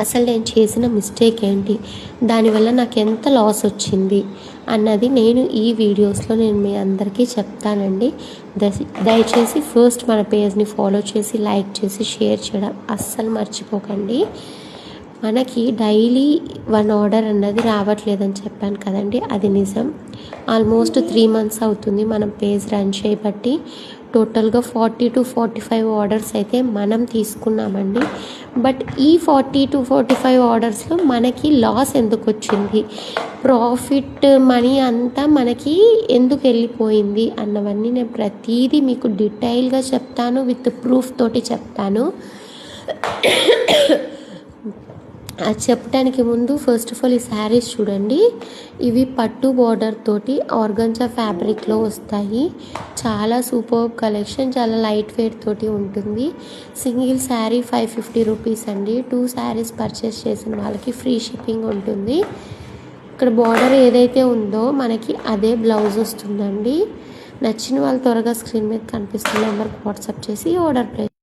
అసలు నేను చేసిన మిస్టేక్ ఏంటి, దానివల్ల నాకు ఎంత లాస్ వచ్చింది అన్నది నేను ఈ వీడియోస్లో మీ అందరికీ చెప్తానండి. దయచేసి ఫస్ట్ మన పేజ్ని ఫాలో చేసి లైక్ చేసి షేర్ చేయడం అస్సలు మర్చిపోకండి. మనకి డైలీ 1 ఆర్డర్ అన్నది రావట్లేదని చెప్పాను కదండి, అది నిజం. ఆల్మోస్ట్ 3 మంత్స్ అవుతుంది మనం పేజ్ రన్ చేయబట్టి. టోటల్గా 40 to 45 ఆర్డర్స్ అయితే మనం తీసుకున్నామండి. బట్ ఈ 40 to 45 ఆర్డర్స్లో మనకి లాస్ ఎందుకు వచ్చింది, ప్రాఫిట్ మనీ అంతా మనకి ఎందుకు వెళ్ళిపోయింది అన్నవన్నీ నేను ప్రతిదీ మీకు డీటెయిల్గా చెప్తాను, విత్ ప్రూఫ్ తోటి చెప్తాను. అది చెప్పడానికి ముందు ఫస్ట్ ఆఫ్ ఆల్ ఈ శారీస్ చూడండి. ఇవి పట్టు బార్డర్ తోటి ఆర్గంజా ఫ్యాబ్రిక్లో వస్తాయి. చాలా సూపర్ కలెక్షన్, చాలా లైట్ వెయిట్ తోటి ఉంటుంది. సింగిల్ శారీ 550 రూపీస్ అండి. 2 శారీస్ పర్చేస్ చేసిన వాళ్ళకి ఫ్రీ షిప్పింగ్ ఉంటుంది. ఇక్కడ బార్డర్ ఏదైతే ఉందో మనకి అదే బ్లౌజ్ వస్తుందండి. నచ్చిన వాళ్ళు త్వరగా స్క్రీన్ మీద కనిపిస్తున్న నెంబర్కి వాట్సాప్ చేసి ఆర్డర్ ప్లేస్